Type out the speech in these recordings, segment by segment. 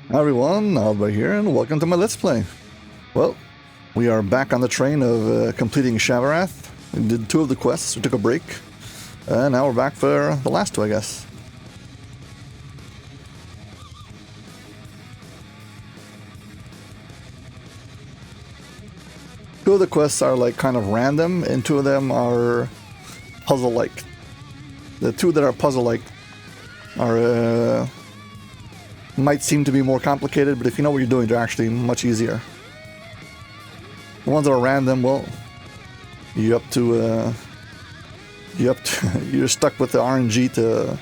Hi everyone, Aldbar here, and welcome to my Let's Play. Well, we are back on the train of completing Shavarath. We did 2 of the quests, we took a break, and now we're back for the last 2, I guess. Two of the quests are like kind of random, and 2 of them are puzzle-like. The 2 that are puzzle-like are might seem to be more complicated, but if you know what you're doing, they're actually much easier. The ones that are random, well, you're stuck with the RNG to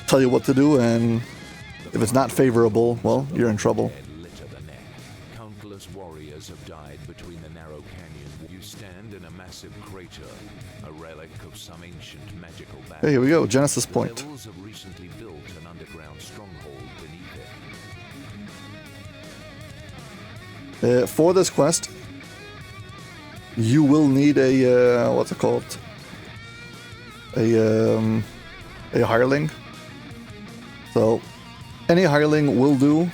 tell you what to do, and if it's not favorable, well, you're in trouble. Countless warriors have died between the narrow canyon. You stand in a massive crater, a relic of some ancient magical battle. Hey, here we go, Genesis Point. The rebels have recently built an underground stronghold beneath it. For this quest, you will need a what's it called? A hireling. So any hireling will do.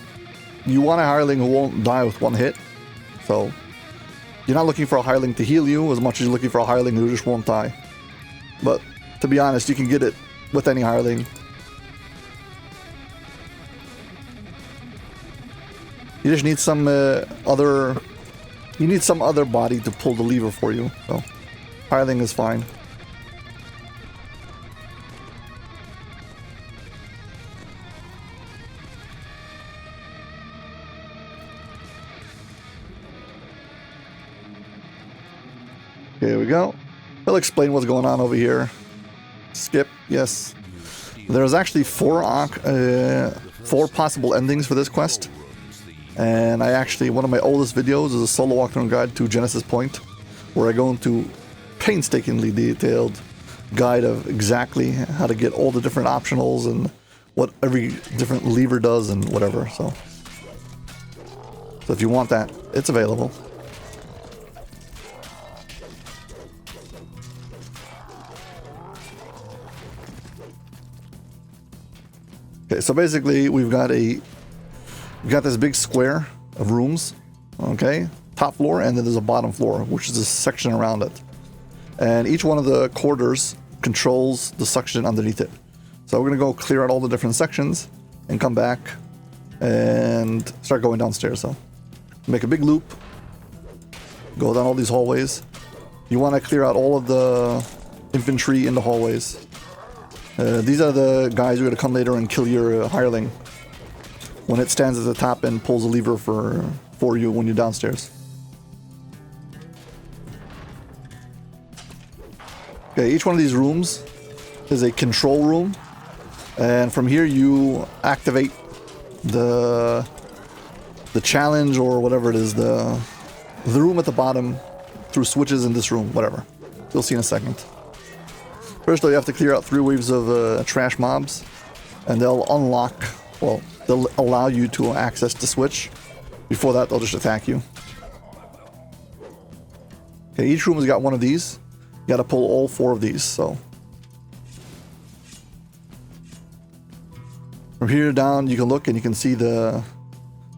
You want a hireling who won't die with 1 hit. So you're not looking for a hireling to heal you as much as you're looking for a hireling who just won't die. But to be honest, you can get it with any hireling. You just need some other body to pull the lever for you. So hireling is fine. Here we go. I'll explain what's going on over here. Skip, yes. There's actually 4 possible endings for this quest. And one of my oldest videos is a solo walkthrough guide to Genesis Point, where I go into painstakingly detailed guide of exactly how to get all the different optionals and what every different lever does and whatever. So if you want that, it's available. Okay, so basically we've got this big square of rooms, okay? Top floor, and then there's a bottom floor, which is a section around it. And each one of the quarters controls the section underneath it. So we're gonna go clear out all the different sections and come back and start going downstairs. So make a big loop, go down all these hallways. You wanna clear out all of the infantry in the hallways. These are the guys who are gonna come later and kill your hireling when it stands at the top and pulls a lever for you when you're downstairs. Okay, each one of these rooms is a control room, and from here you activate the challenge or whatever it is, the room at the bottom through switches in this room, whatever. You'll see in a second. First though, you have to clear out 3 waves of trash mobs, and they'll unlock, well, they'll allow you to access the switch. Before that, they'll just attack you. Okay, each room has got one of these. You gotta pull all 4 of these, so. From here down, you can look and you can see the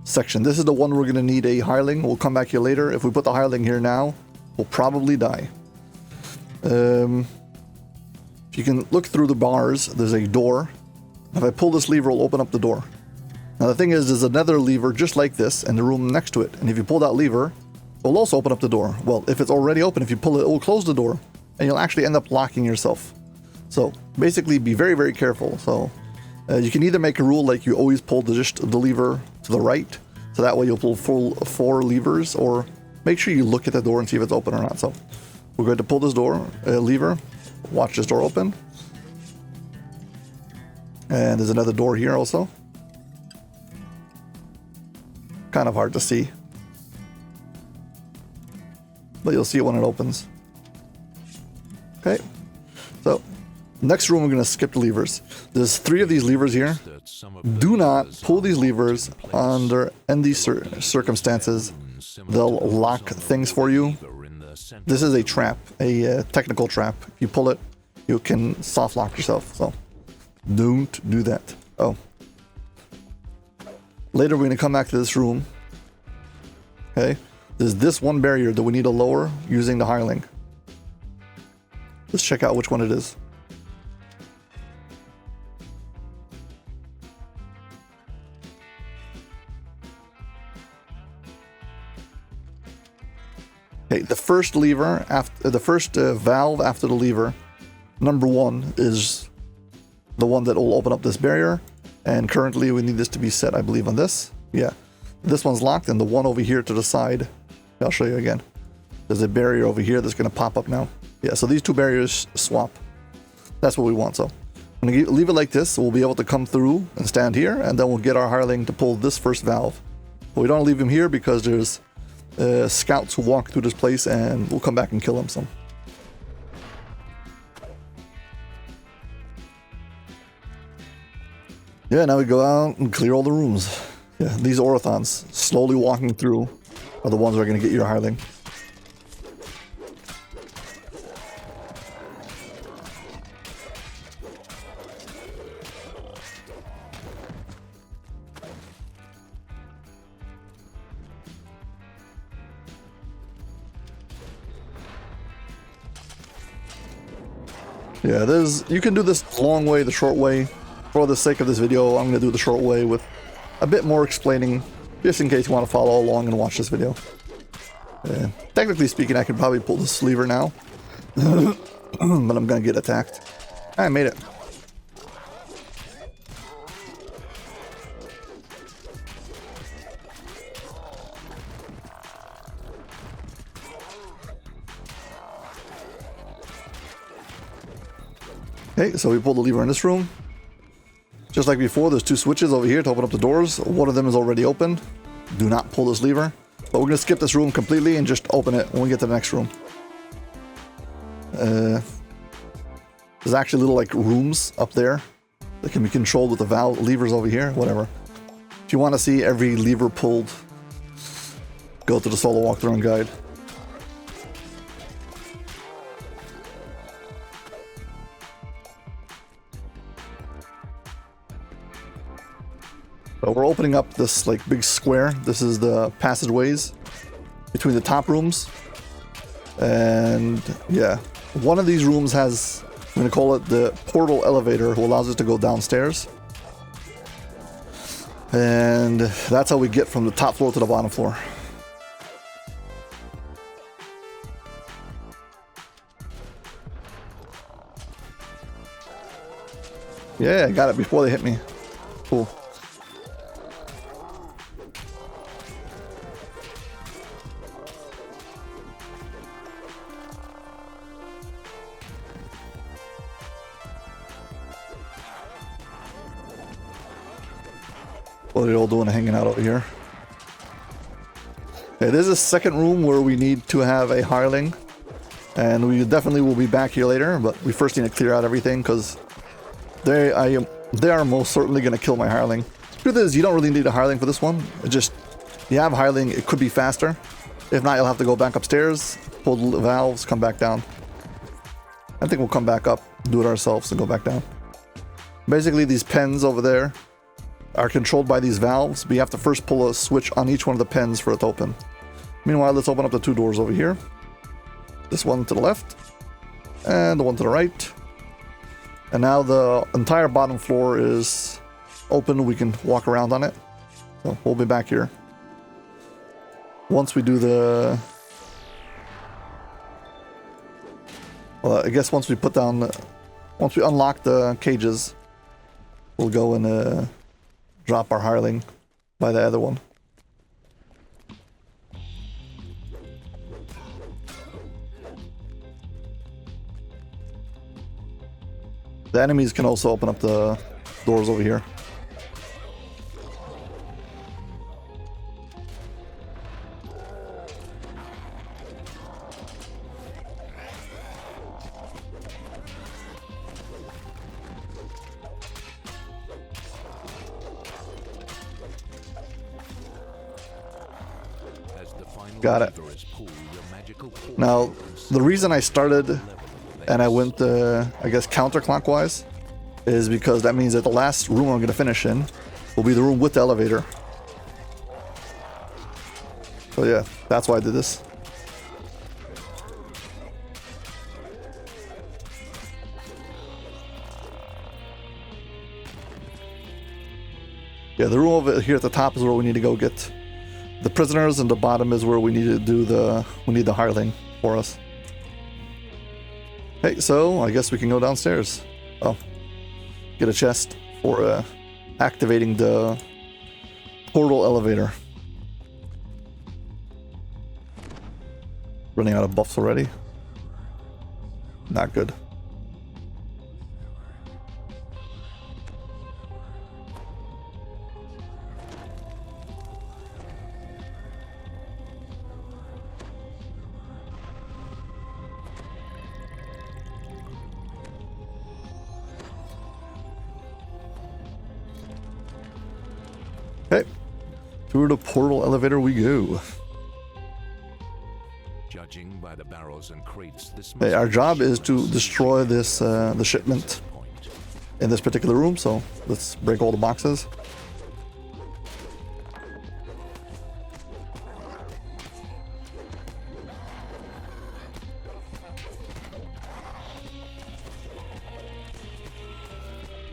section. This is the one we're gonna need a hireling. We'll come back here later. If we put the hireling here now, we'll probably die. If you can look through the bars, there's a door. If I pull this lever, it'll open up the door. Now the thing is, there's another lever just like this in the room next to it. And if you pull that lever, it'll also open up the door. Well, if it's already open, if you pull it, it will close the door. And you'll actually end up locking yourself. So basically, be very, very careful. So you can either make a rule like you always pull the lever to the right. So that way you'll pull 4 levers. Or make sure you look at the door and see if it's open or not. So we're going to pull this lever. Watch this door open. And there's another door here also. Kind of hard to see, but you'll see it when it opens. Okay, so next room we're going to skip the levers. There's 3 of these levers here. Do not pull these levers under any circumstances. They'll lock things for you. This is a trap, a technical trap. If you pull it, you can soft lock yourself. So don't do that. Oh, Later, we're going to come back to this room. Okay. There's this one barrier that we need to lower using the hireling. Let's check out which one it is. Okay, the first lever after the first valve after the lever, number 1 is the one that will open up this barrier. And currently we need this to be set, I believe, on this. Yeah, this one's locked, and the one over here to the side, I'll show you again. There's a barrier over here that's going to pop up now. Yeah, so these two barriers swap. That's what we want. So I'm going to leave it like this, so we'll be able to come through and stand here, and then we'll get our hireling to pull this first valve. But we don't leave him here because there's scouts who walk through this place, and we'll come back and kill them. So yeah, now we go out and clear all the rooms. Yeah, these Orthons slowly walking through are the ones that are going to get your hireling. Yeah, you can do this the long way, the short way. For the sake of this video, I'm going to do the short way with a bit more explaining, just in case you want to follow along and watch this video. Technically speaking, I could probably pull this lever now, but I'm going to get attacked. I made it. Okay, so we pulled the lever in this room. Just like before, there's 2 switches over here to open up the doors. One of them is already open. Do not pull this lever. But we're going to skip this room completely and just open it when we get to the next room. There's actually little like rooms up there that can be controlled with the valve levers over here, whatever. If you want to see every lever pulled, go to the solo walkthrough and guide. So we're opening up this like big square. This is the passageways between the top rooms. And yeah, one of these rooms has, I'm going to call it the portal elevator, who allows us to go downstairs. And that's how we get from the top floor to the bottom floor. Yeah, I got it before they hit me. Cool. What are you all doing hanging out over here? Okay, there's a second room where we need to have a hireling. And we definitely will be back here later, but we first need to clear out everything because they are most certainly going to kill my hireling. Truth is, you don't really need a hireling for this one. It just, you have hireling, it could be faster. If not, you'll have to go back upstairs, pull the valves, come back down. I think we'll come back up, do it ourselves, and go back down. Basically, these pens over there are controlled by these valves, but you have to first pull a switch on each one of the pens for it to open. Meanwhile, let's open up the 2 doors over here. This one to the left, and the one to the right. And now the entire bottom floor is open. We can walk around on it. So we'll be back here. Once we do the... Well, I guess once we put down... Once we unlock the cages, we'll go and drop our hireling by the other one. The enemies can also open up the doors over here. Got it. Now, the reason I started and I went, I guess, counterclockwise is because that means that the last room I'm going to finish in will be the room with the elevator. So yeah, that's why I did this. Yeah, the room over here at the top is where we need to go get the prisoners, and the bottom is where we need to do we need the hireling for us. Hey, so I guess we can go downstairs. Oh, get a chest for activating the portal elevator. Running out of buffs already. Not good. Okay, through the portal elevator we go. Judging by the barrels and crates, this Hey, our job is to destroy this the shipment in this particular room, so let's break all the boxes.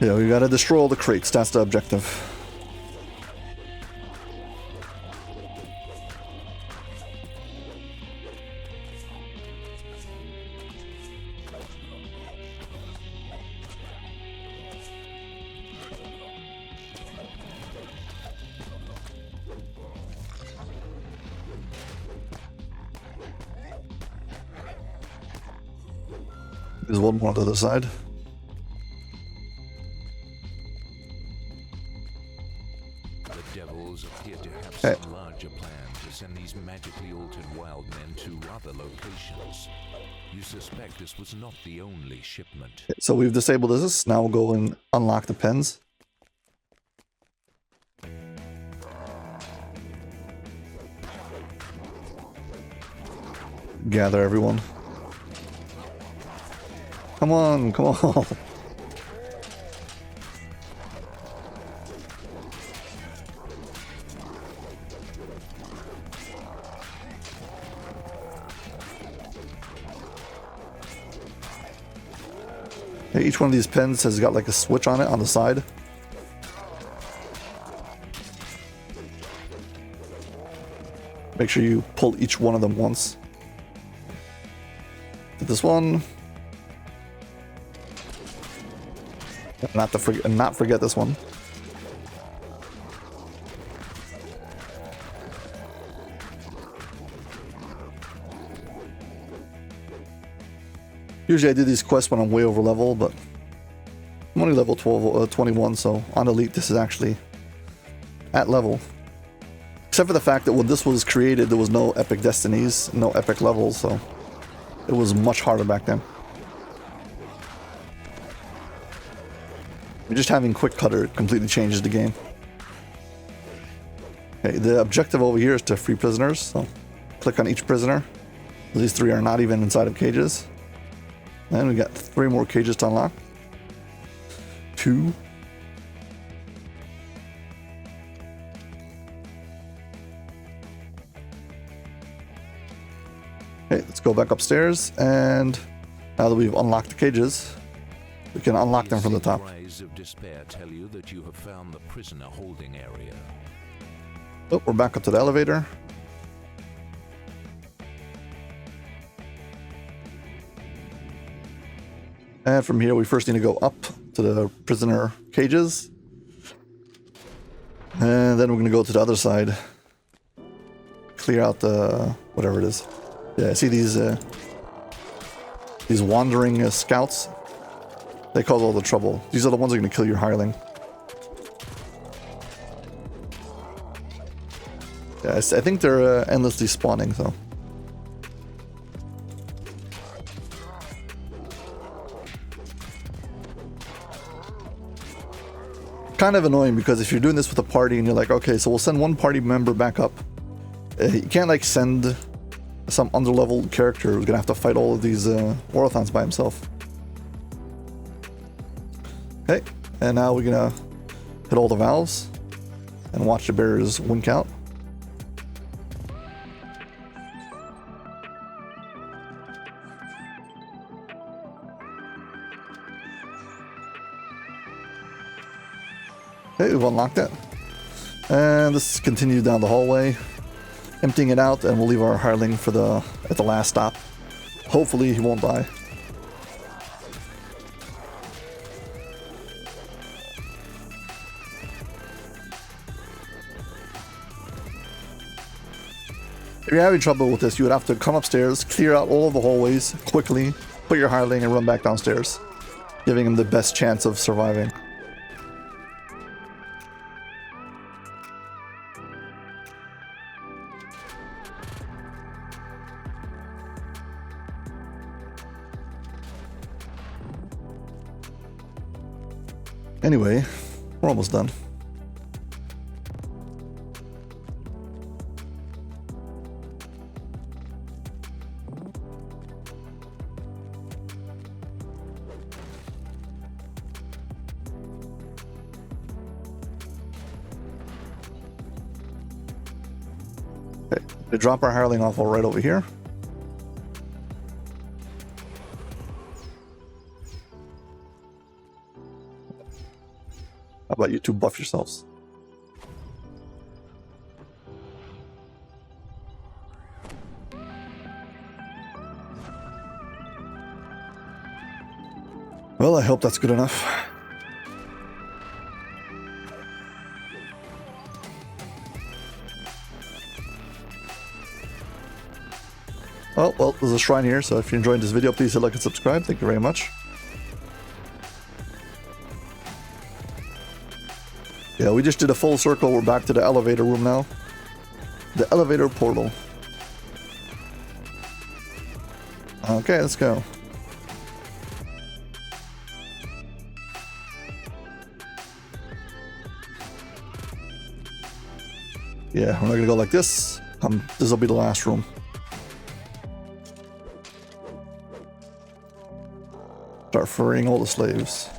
Yeah, we gotta destroy all the crates, that's the objective. There's one more on the other side. The devils appear to have some larger plan to send these magically altered wild men to other locations. You suspect this was not the only shipment. So we've disabled this. Now we'll go and unlock the pens. Gather everyone. Come on, come on. Yeah, each one of these pens has got like a switch on it on the side. Make sure you pull each one of them once. This one. Not forget this one. Usually I do these quests when I'm way over level, but I'm only level 21, so on Elite this is actually at level. Except for the fact that when this was created, there was no epic destinies, no epic levels, so it was much harder back then. Just having quick cutter completely changes the game. Okay, the objective over here is to free prisoners, so click on each prisoner. These three are not even inside of cages. And we got 3 more cages to unlock. 2. Okay, let's go back upstairs, and now that we've unlocked the cages, we can unlock them from the top. Cries of despair tell you that you have found the prisoner holding area. Oh, we're back up to the elevator. And from here, we first need to go up to the prisoner cages. And then we're going to go to the other side. Clear out the... whatever it is. Yeah, see these wandering scouts? They cause all the trouble. These are the ones that are going to kill your hireling. Yeah, I think they're endlessly spawning, so... Kind of annoying, because if you're doing this with a party and you're like, okay, so we'll send one party member back up. You can't like send some underleveled character who's gonna have to fight all of these Orathons by himself. Okay, and now we're gonna hit all the valves and watch the bearers wink out. Okay, we've unlocked it. And let's continue down the hallway, emptying it out, and we'll leave our hireling for at the last stop. Hopefully he won't die. If you're having trouble with this, you would have to come upstairs, clear out all of the hallways quickly, put your hireling, and run back downstairs, giving him the best chance of surviving. Anyway, we're almost done. Okay, to drop our hireling off right over here. How about you two buff yourselves? Well, I hope that's good enough. Well, there's a shrine here, so if you're enjoying this video, please hit like and subscribe. Thank you very much. Yeah, we just did a full circle. We're back to the elevator room now. The elevator portal. Okay, let's go. Yeah, we're not gonna go like this. This will be the last room. Start freeing all the slaves.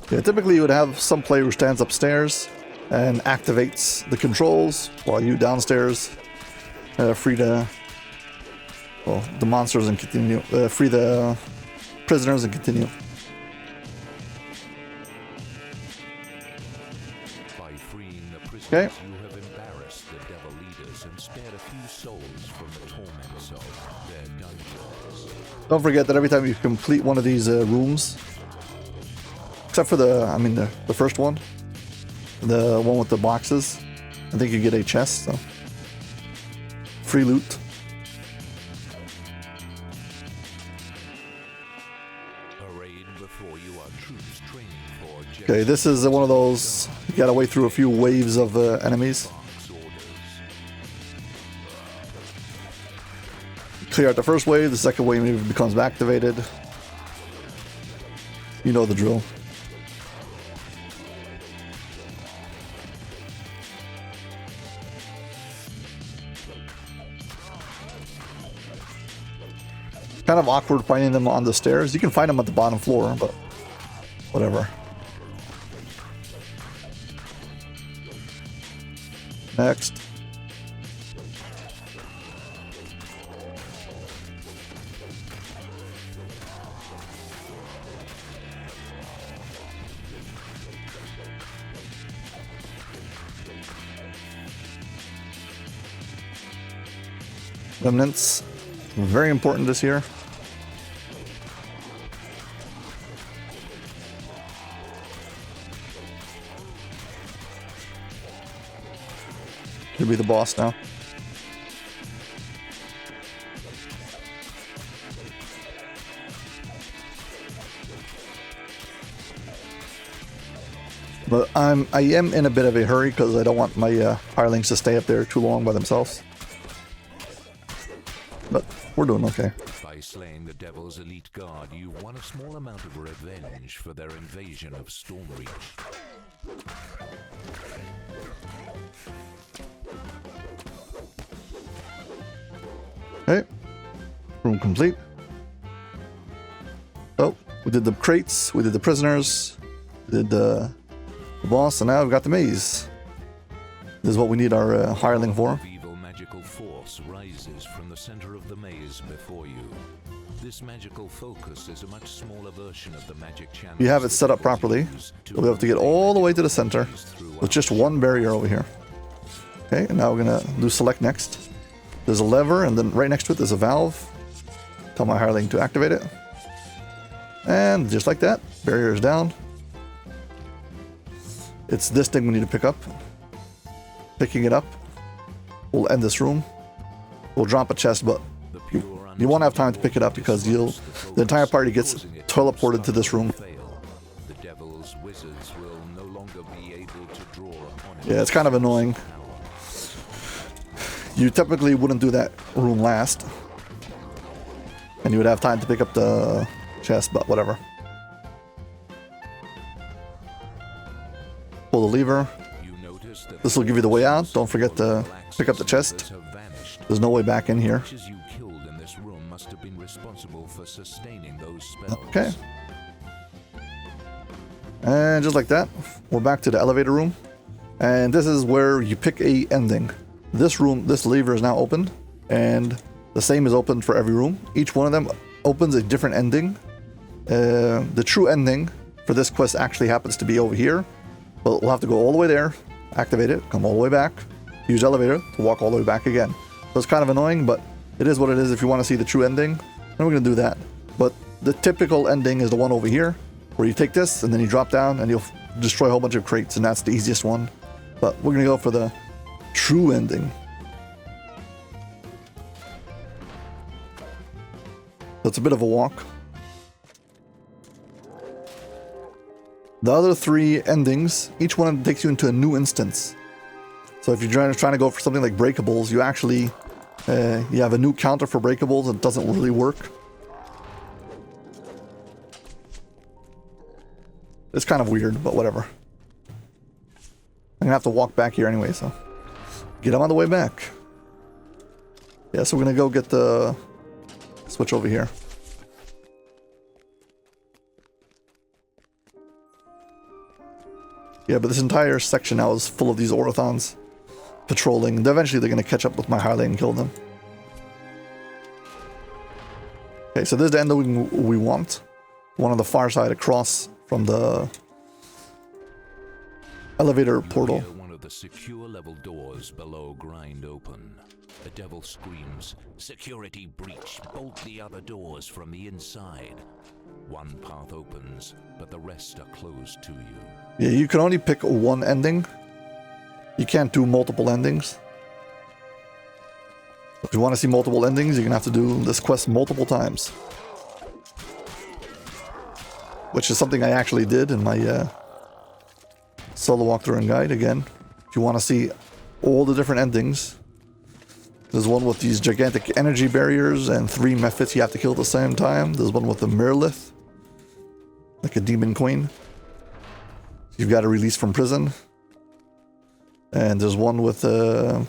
Yeah, typically you would have some player who stands upstairs and activates the controls while you downstairs free the monsters and continue. Free the prisoners and continue. By freeing the prisoners, Okay. you have embarrassed the devil leaders and spared a few souls from the torments of their dungeons. Don't forget that every time you complete one of these rooms, except for the first one, the one with the boxes, I think you get a chest, so free loot. Arrayed before you are troops training for Okay, this is one of those, you gotta wait through a few waves of enemies. box orders. Clear out the first wave, the second wave becomes activated. You know the drill. Kind of awkward finding them on the stairs. You can find them at the bottom floor, but whatever. Next. Remnants. Very important this year. Could be the boss now. But I am in a bit of a hurry because I don't want my hirelings to stay up there too long by themselves. But we're doing okay. By slaying the devil's elite guard, you won a small amount of revenge for their invasion of Stormreach. Okay, room complete. Oh, we did the crates, we did the prisoners, we did the boss, and now we've got the maze. This is what we need our hireling for. Evil magic magical force rises from the center of the maze before you. This magical focus is a much smaller version of the magic channel. You have it set up properly, you'll be able to get all the way to the center with just one barrier over here. Okay, and now we're gonna do select next. There's a lever, and then right next to it there's a valve. Tell my hireling to activate it. And just like that, barrier is down. It's this thing we need to pick up. Picking it up will end this room. We'll drop a chest, but you won't have time to pick it up because the entire party gets teleported to this room. The devil's wizards will no longer be able to draw upon it. Yeah, it's kind of annoying. You typically wouldn't do that room last. And you would have time to pick up the chest, but whatever. Pull the lever. This will give you the way out. Don't forget to pick up the chest. There's no way back in here. Okay. And just like that, we're back to the elevator room. And this is where you pick a ending. This room, this lever is now open, and the same is open for every room. Each one of them opens a different ending. The true ending for this quest actually happens to be over here, but we'll have to go all the way there, activate it, come all the way back, use elevator to walk all the way back again. So it's kind of annoying, but it is what it is. If you want to see the true ending, then we're going to do that. But the typical ending is the one over here, where you take this and then you drop down and you'll destroy a whole bunch of crates, and that's the easiest one. But we're going to go for the true ending. So it's a bit of a walk. The other three endings, each one takes you into a new instance. So if you're trying to go for something like breakables, you actually you have a new counter for breakables. It doesn't really work. It's kind of weird, but whatever. I'm gonna have to walk back here anyway, so get them on the way back. Yeah, so we're gonna go get the switch over here. Yeah, but this entire section now is full of these Orathons patrolling. Eventually they're going to catch up with my hireling and kill them. Okay, so this is the ending we want. One on the far side across from the elevator portal. One of the secure level doors below grind open. The devil screams, "Security breach! Bolt the other doors from the inside." One path opens, but the rest are closed to you. Yeah, you can only pick one ending. You can't do multiple endings. If you want to see multiple endings, you're going to have to do this quest multiple times. Which is something I actually did in my solo walkthrough and guide. Again, if you want to see all the different endings, there's one with these gigantic energy barriers and 3 mephits you have to kill at the same time. There's one with the Mirlith, like a demon queen. You've got to release from prison. And there's one with a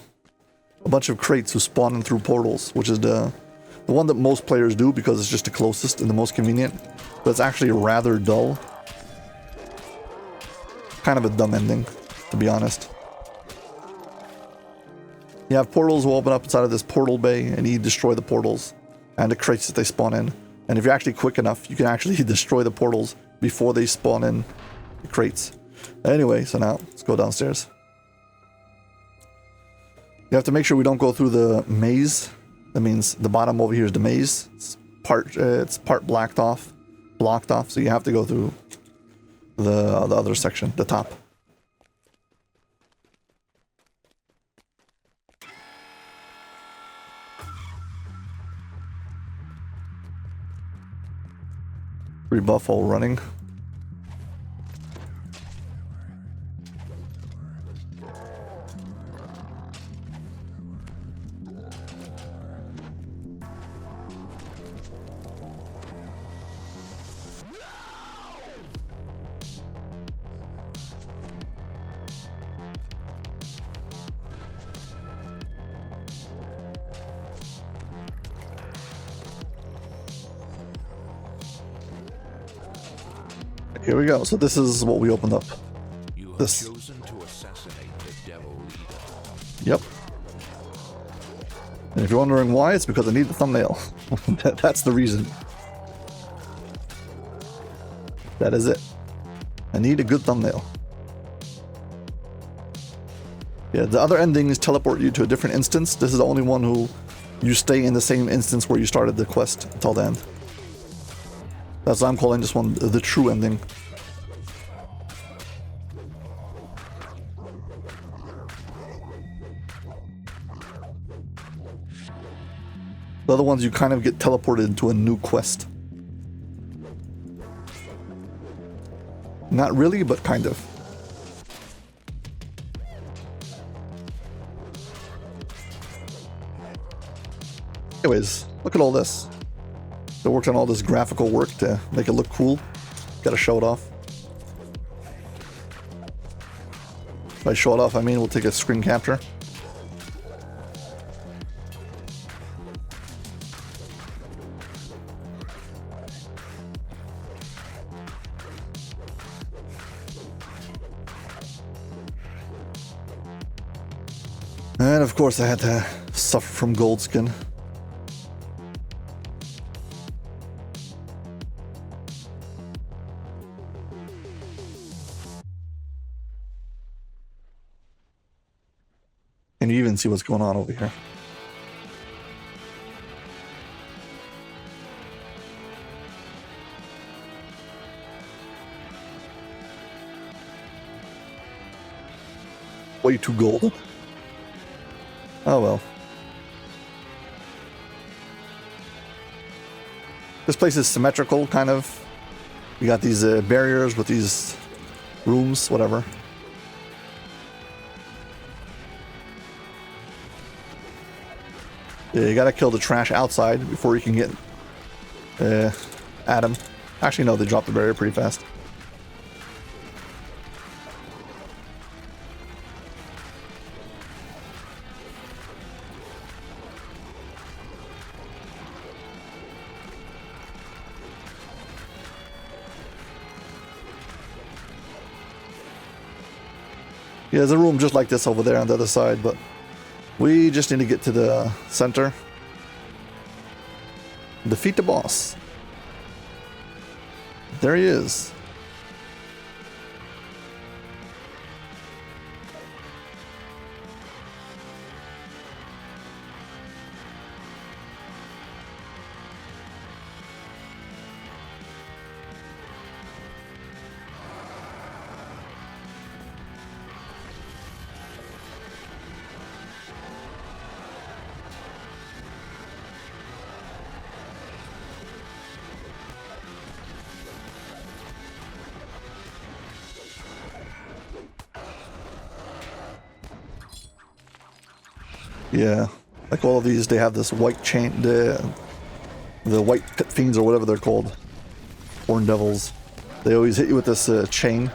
bunch of crates who spawn in through portals, which is the one that most players do because it's just the closest and the most convenient. But it's actually rather dull. Kind of a dumb ending, to be honest. You have portals who open up inside of this portal bay, and you destroy the portals and the crates that they spawn in. And if you're actually quick enough, you can actually destroy the portals before they spawn in the crates. Anyway, so now let's go downstairs. You have to make sure we don't go through the maze. That means the bottom over here is the maze. It's part blocked off, so you have to go through the other section, the top. Rebuff all running. Here we go. So this is what we opened up. You have This. chosen to assassinate the devil leader. Yep. And if you're wondering why, it's because I need the thumbnail. That's the reason. That is it. I need a good thumbnail. Yeah, the other endings teleport you to a different instance. This is the only one who you stay in the same instance where you started the quest until the end. That's why I'm calling this one the true ending. The other ones you kind of get teleported into a new quest. Not really, but kind of. Anyways, look at all this. They worked on all this graphical work to make it look cool. Gotta show it off. By show it off, I mean we'll take a screen capture. And of course I had to suffer from gold skin. Can you even see what's going on over here? Way too gold. Oh well. This place is symmetrical, kind of. You got these barriers with these rooms, whatever. Yeah, you gotta kill the trash outside before you can get at them. Actually, no, they dropped the barrier pretty fast. Yeah, there's a room just like this over there on the other side, but we just need to get to the center. Defeat the boss. There he is. Yeah, like all of these, they have this white chain, the white pit fiends or whatever they're called, horn devils. They always hit you with this chain,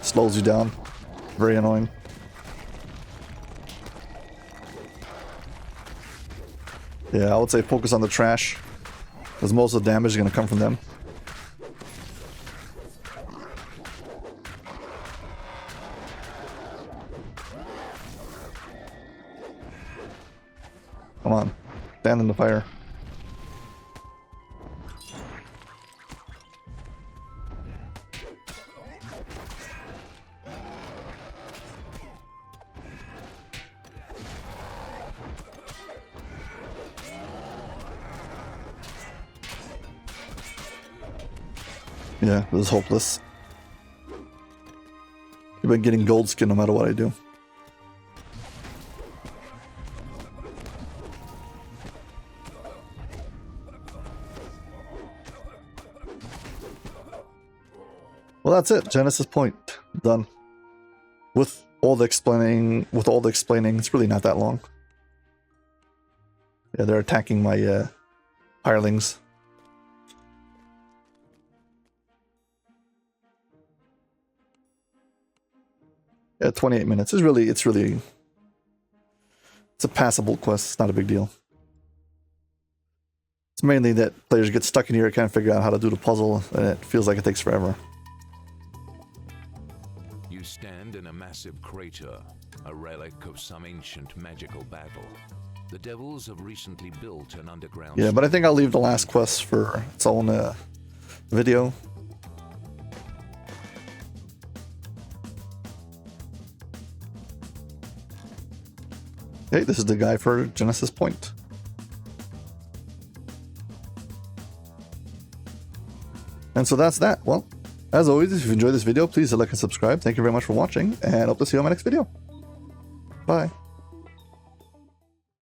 slows you down. Very annoying. Yeah, I would say focus on the trash, because most of the damage is going to come from them. Come on, stand in the fire. Yeah, this is hopeless. I've been getting gold skin no matter what I do. Well, that's it. Genesis Point done. With all the explaining, it's really not that long. Yeah, they're attacking my hirelings. Yeah, 28 minutes. It's a passable quest. It's not a big deal. It's mainly that players get stuck in here, can't figure out how to do the puzzle, and it feels like it takes forever. You stand in a massive crater, a relic of some ancient magical battle. The devils have recently built an underground. Yeah, but I think I'll leave the last quest for its own video. Okay, this is the guy for Genesis Point. And so that's that. Well, as always, if you enjoyed this video, please like and subscribe. Thank you very much for watching, and hope to see you on my next video. Bye.